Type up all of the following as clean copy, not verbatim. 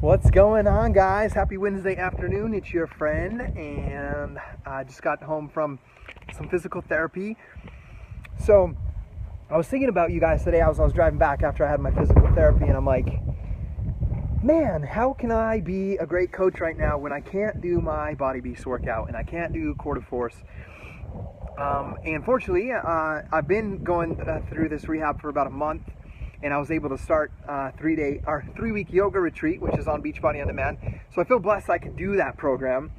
What's going on, guys? Happy Wednesday afternoon. It's your friend, and I just got home from some physical therapy. So I was thinking about you guys today. I was driving back after I had my physical therapy, and I'm like, man, how can I be a great coach right now when I can't do my Body Beast workout and I can't do Quarter Force? And fortunately, I've been going through this rehab for about a month, and I was able to start a 3-week yoga retreat, which is on Beachbody On Demand. So I feel blessed I can do that program.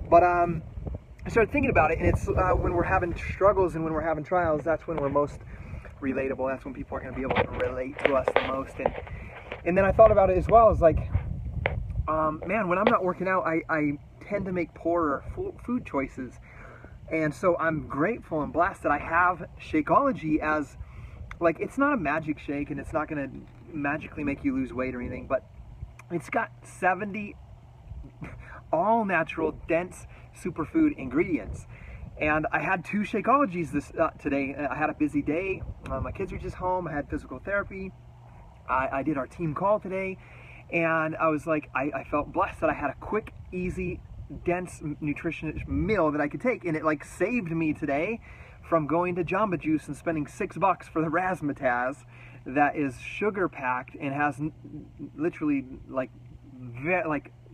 But I started thinking about it, and it's when we're having struggles and when we're having trials, that's when we're most relatable. That's when people are going to be able to relate to us the most. And then I thought about it as well. It's like, man, when I'm not working out, I tend to make poorer food choices. And so I'm grateful and blessed that I have Shakeology as, like, it's not a magic shake and it's not going to magically make you lose weight or anything, but it's got 70 all natural, dense superfood ingredients. And I had 2 Shakeologies today. I had a busy day. My kids were just home. I had physical therapy. I did our team call today, and I was like, I felt blessed that I had a quick, easy, dense, nutritious meal that I could take, and it like saved me today from going to Jamba Juice and spending $6 for the razzmatazz that is sugar packed and has literally like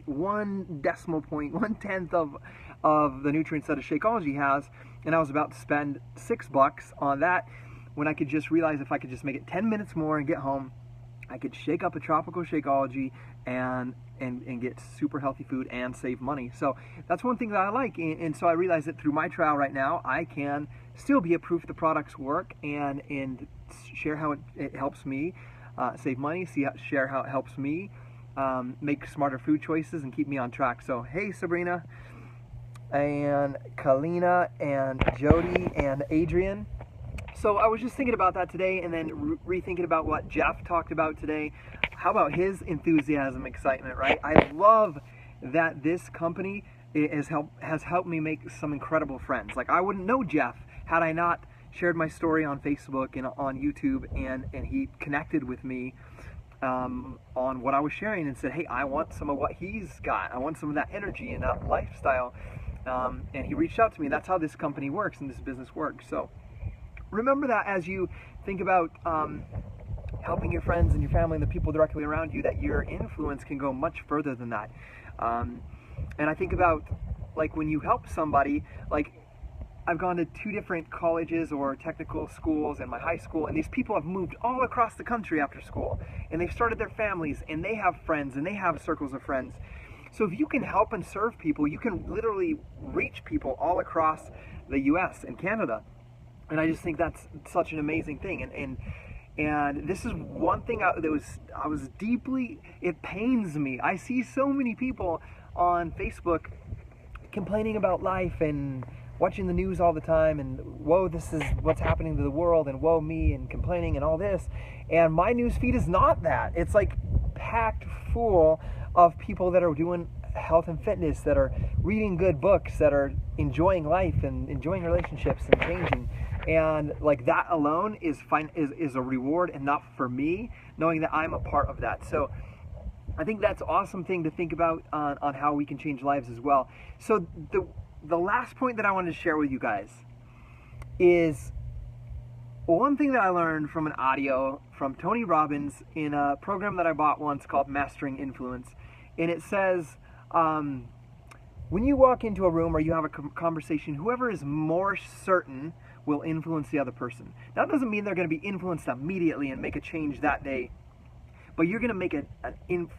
1/10 of the nutrients that a Shakeology has, and I was about to spend $6 on that when I could just realize if I could just make it 10 minutes more and get home, I could shake up a tropical Shakeology and get super healthy food and save money. So that's one thing that I like, and so I realize that through my trial right now, I can still be a proof the products work and share how it helps me save money, share how it helps me make smarter food choices and keep me on track. So hey, Sabrina and Kalina and Jody and Adrian. So I was just thinking about that today, and then rethinking about what Jeff talked about today. How about his enthusiasm, excitement, right? I love that this company has helped me make some incredible friends. Like, I wouldn't know Jeff had I not shared my story on Facebook and on YouTube, and he connected with me on what I was sharing and said, hey, I want some of what he's got. I want some of that energy and that lifestyle. And he reached out to me. That's how this company works and this business works. So remember that as you think about helping your friends and your family and the people directly around you, that your influence can go much further than that. And I think about, like, when you help somebody, like, I've gone to 2 different colleges or technical schools and my high school, and these people have moved all across the country after school, and they've started their families, and they have friends, and they have circles of friends. So if you can help and serve people, you can literally reach people all across the US and Canada. And I just think that's such an amazing thing. And this is one thing it pains me. I see so many people on Facebook complaining about life and watching the news all the time, and whoa, this is what's happening to the world, and whoa me, and complaining and all this. And my news feed is not that. It's like packed full of people that are doing health and fitness, that are reading good books, that are enjoying life and enjoying relationships and changing. And like, that alone is a reward enough for me, knowing that I'm a part of that. So I think that's an awesome thing to think about on how we can change lives as well. So the last point that I wanted to share with you guys is one thing that I learned from an audio from Tony Robbins in a program that I bought once called Mastering Influence. And it says, when you walk into a room or you have a conversation, whoever is more certain will influence the other person. Now, that doesn't mean they're going to be influenced immediately and make a change that day, but you're going to make an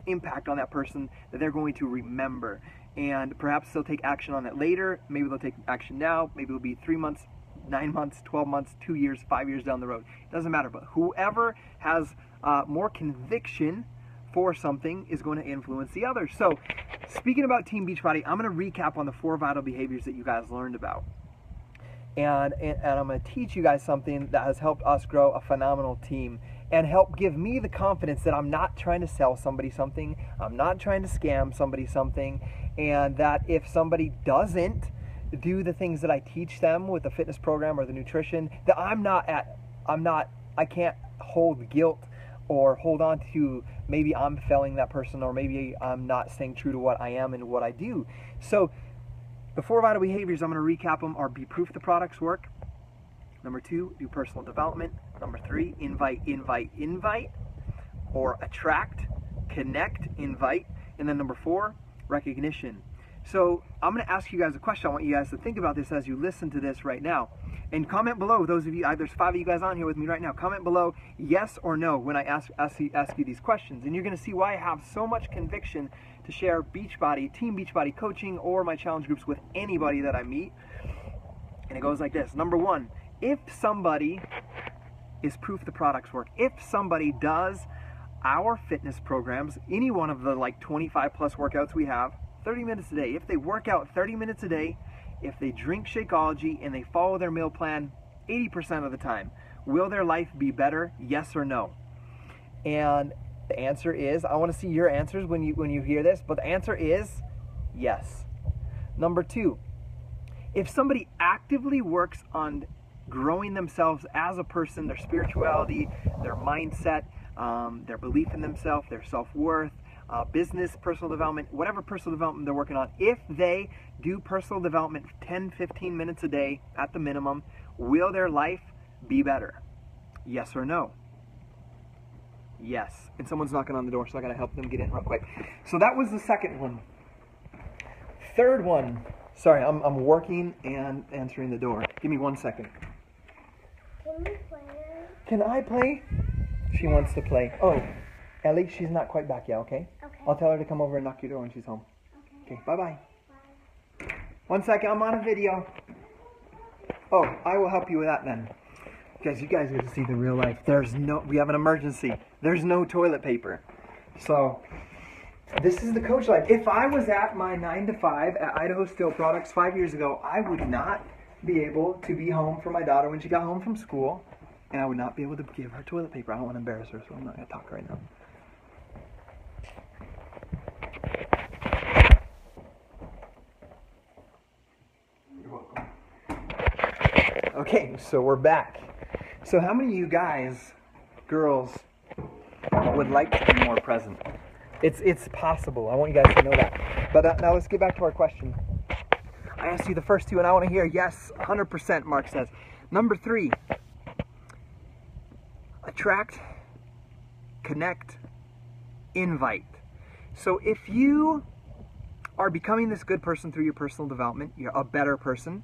impact on that person that they're going to remember. And perhaps they'll take action on it later. Maybe they'll take action now. Maybe it'll be 3 months, 9 months, 12 months, 2 years, 5 years down the road. It doesn't matter. But whoever has more conviction for something is going to influence the other. So speaking about Team Beachbody, I'm going to recap on the 4 vital behaviors that you guys learned about. And I'm going to teach you guys something that has helped us grow a phenomenal team and help give me the confidence that I'm not trying to sell somebody something, I'm not trying to scam somebody something, and that if somebody doesn't do the things that I teach them with the fitness program or the nutrition, that I can't hold guilt or hold on to maybe I'm failing that person, or maybe I'm not staying true to what I am and what I do. So the 4 vital behaviors, I'm going to recap them, are: be proof the products work. Number 2, do personal development. Number 3, invite, invite, invite, or attract, connect, invite. And then number 4, recognition. So I'm going to ask you guys a question. I want you guys to think about this as you listen to this right now. And comment below, those of you, there's 5 of you guys on here with me right now. Comment below yes or no when I ask you these questions. And you're going to see why I have so much conviction to share Beachbody, Team Beachbody coaching, or my challenge groups with anybody that I meet. And it goes like this. Number 1, if somebody is proof the products work, if somebody does our fitness programs, any one of the like 25 plus workouts we have, 30 minutes a day, if they work out 30 minutes a day, if they drink Shakeology and they follow their meal plan 80% of the time, will their life be better? Yes or no? And the answer is, I want to see your answers when you hear this, but the answer is yes. Number 2, if somebody actively works on growing themselves as a person, their spirituality, their mindset, their belief in themselves, their self-worth, business, personal development, whatever personal development they're working on, if they do personal development 10-15 minutes a day at the minimum, will their life be better? Yes or no? Yes. And someone's knocking on the door, so I gotta help them get in real quick. So that was the second one. Third one. Sorry, I'm working and answering the door. Give me 1 second. Can you play? Can I play? She wants to play. Oh, Ellie, she's not quite back yet, okay? Okay. I'll tell her to come over and knock your door when she's home. Okay. Okay, bye-bye. Bye. 1 second, I'm on a video. Oh, I will help you with that then. Guys, you guys get to see the real life. We have an emergency. There's no toilet paper. So, this is the coach life. If I was at my 9 to 5 at Idaho Steel Products 5 years ago, I would not be able to be home for my daughter when she got home from school, and I would not be able to give her toilet paper. I don't want to embarrass her, so I'm not going to talk right now. You're welcome. Okay, so we're back. So how many of you guys, girls, would like to be more present? It's possible. I want you guys to know that. But now let's get back to our question. I asked you the first 2, and I want to hear yes, 100%, Mark says. Number 3, attract, connect, invite. So if you are becoming this good person through your personal development, you're a better person,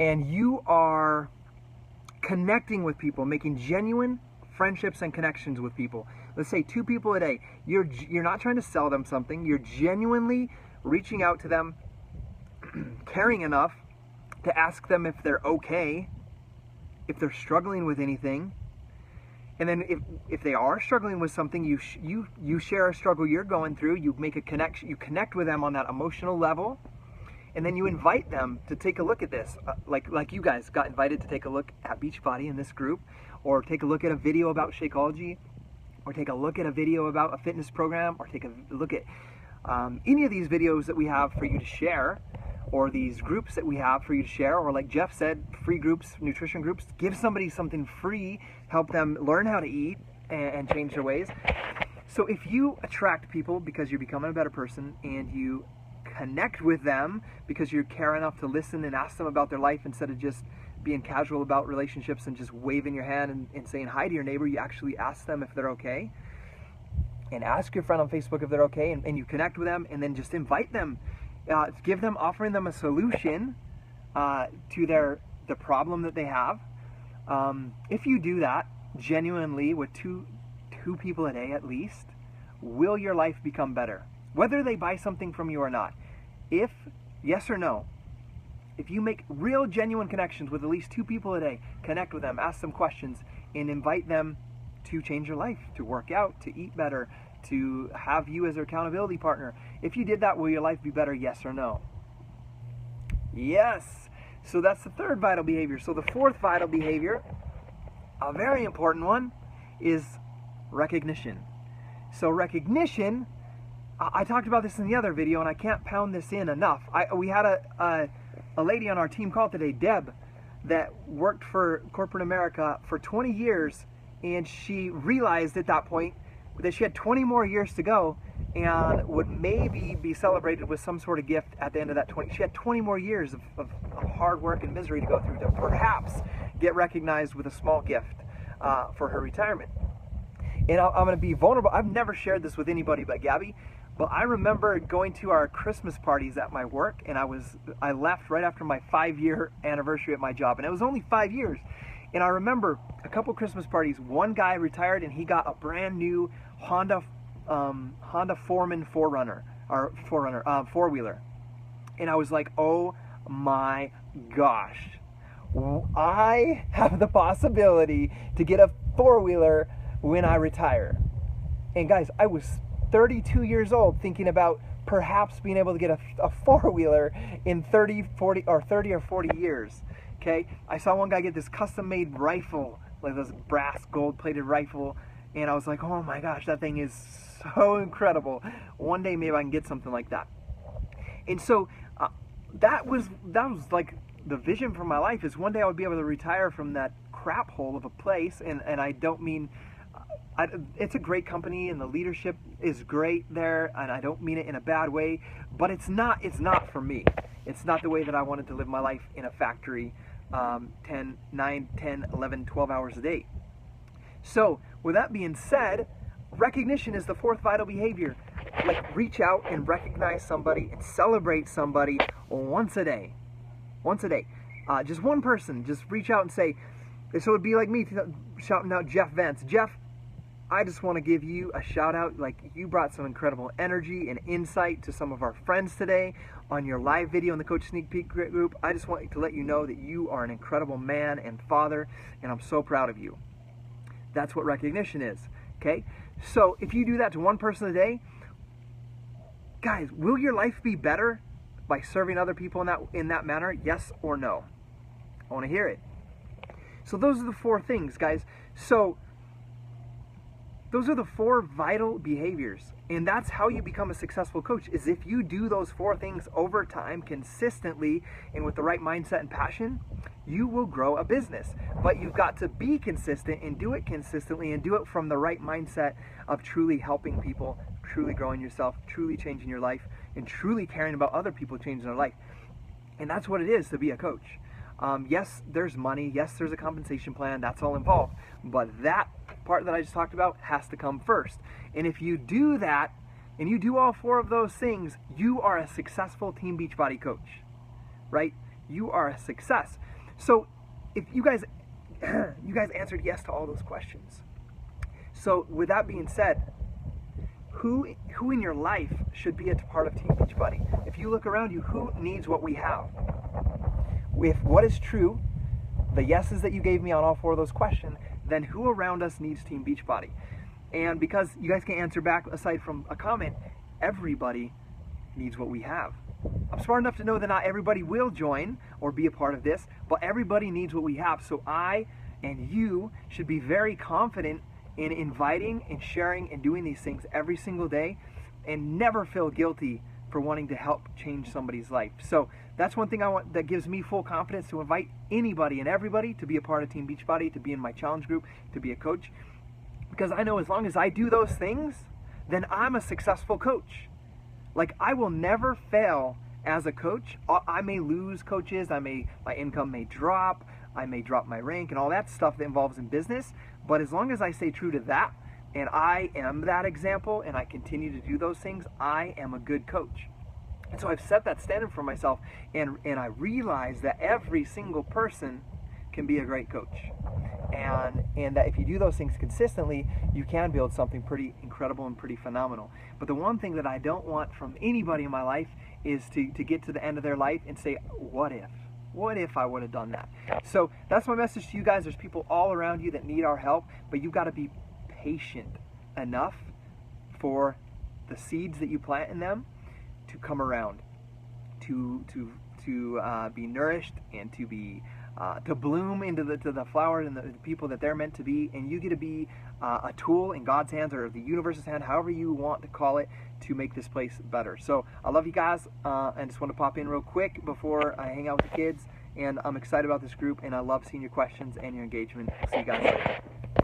and you are connecting with people, making genuine friendships and connections with people. Let's say 2 people a day. You're not trying to sell them something. You're genuinely reaching out to them, caring enough to ask them if they're okay, if they're struggling with anything. And then if they are struggling with something, you share a struggle you're going through, you make a connection, you connect with them on that emotional level, and then you invite them to take a look at this. Like you guys got invited to take a look at Beachbody in this group, or take a look at a video about Shakeology, or take a look at a video about a fitness program, or take a look at any of these videos that we have for you to share, or these groups that we have for you to share, or like Jeff said, free groups, nutrition groups. Give somebody something free, help them learn how to eat and change their ways. So if you attract people because you're becoming a better person, and you connect with them because you care enough to listen and ask them about their life instead of just being casual about relationships and just waving your hand and saying hi to your neighbor, you actually ask them if they're okay, and ask your friend on Facebook if they're okay, and you connect with them, and then just invite them. Offering them a solution to the problem that they have. If you do that genuinely with two people a day at least, will your life become better? Whether they buy something from you or not. If yes or no, if you make real genuine connections with at least 2 people a day, connect with them, ask them questions, and invite them to change your life, to work out, to eat better, to have you as their accountability partner. If you did that, will your life be better? Yes or no? Yes. So that's the 3rd vital behavior. So the 4th vital behavior, a very important one, is recognition. So recognition, I talked about this in the other video, and I can't pound this in enough. We had a lady on our team call today, Deb, that worked for corporate America for 20 years and she realized at that point that she had 20 more years to go and would maybe be celebrated with some sort of gift at the end of that 20. She had 20 more years of hard work and misery to go through to perhaps get recognized with a small gift for her retirement. And I'm going to be vulnerable. I've never shared this with anybody but Gabby, but I remember going to our Christmas parties at my work, and I left right after my 5-year anniversary at my job, and it was only 5 years. And I remember a couple Christmas parties. One guy retired, and he got a brand new Honda Foreman four-wheeler. And I was like, oh my gosh, I have the possibility to get a four-wheeler when I retire. And guys, I was 32 years old thinking about perhaps being able to get a four-wheeler in 30 or 40 years. Okay, I saw one guy get this custom-made rifle, like this brass gold-plated rifle, and I was like, oh my gosh, that thing is so incredible. One day maybe I can get something like that. And so that was like the vision for my life, is one day I would be able to retire from that crap hole of a place. And I don't mean, it's a great company and the leadership is great there, and I don't mean it in a bad way, but it's not for me. It's not the way that I wanted to live my life in a factory 9, 10, 11, 12 hours a day. So with that being said, recognition is the fourth vital behavior. Like, reach out and recognize somebody and celebrate somebody once a day. Once a day. Just one person. Just reach out and say, so it would be like me shouting out Jeff Vance. Jeff, I just want to give you a shout out. Like, you brought some incredible energy and insight to some of our friends today on your live video in the Coach Sneak Peek group. I just want to let you know that you are an incredible man and father, and I'm so proud of you. That's what recognition is, okay? So if you do that to one person a day, guys, will your life be better by serving other people in that manner? Yes or no? I want to hear it. So those are the 4 things, guys. So those are the 4 vital behaviors, and that's how you become a successful coach, is if you do those 4 things over time, consistently, and with the right mindset and passion, you will grow a business. But you've got to be consistent and do it consistently and do it from the right mindset of truly helping people, truly growing yourself, truly changing your life, and truly caring about other people changing their life. And that's what it is to be a coach. Yes, there's money. Yes, there's a compensation plan. That's all involved. But that part that I just talked about has to come first. And if you do that, and you do all 4 of those things, you are a successful Team Beachbody coach, right? You are a success. So if you guys answered yes to all those questions. So with that being said, who in your life should be a part of Team Beachbody? If you look around you, who needs what we have? If what is true, the yeses that you gave me on all 4 of those questions, then who around us needs Team Beachbody? And because you guys can't answer back aside from a comment, everybody needs what we have. I'm smart enough to know that not everybody will join or be a part of this, but everybody needs what we have. So I and you should be very confident in inviting and sharing and doing these things every single day, and never feel guilty for wanting to help change somebody's life. So that's one thing I want, that gives me full confidence to invite anybody and everybody to be a part of Team Beachbody, to be in my challenge group, to be a coach. Because I know as long as I do those things, then I'm a successful coach. Like, I will never fail as a coach. I may lose coaches, my income may drop, I may drop my rank and all that stuff that involves in business, but as long as I stay true to that, and I am that example, and I continue to do those things, I am a good coach. And so I've set that standard for myself, and I realize that every single person can be a great coach. And that if you do those things consistently, you can build something pretty incredible and pretty phenomenal. But the one thing that I don't want from anybody in my life is to get to the end of their life and say, what if? What if I would have done that? So that's my message to you guys. There's people all around you that need our help, but you've got to be patient enough for the seeds that you plant in them to come around, to be nourished, and to be to bloom into the flower and the people that they're meant to be. And you get to be a tool in God's hands, or the universe's hand, however you want to call it, to make this place better. So I love you guys, and just want to pop in real quick before I hang out with the kids. And I'm excited about this group, and I love seeing your questions and your engagement. See you guys later.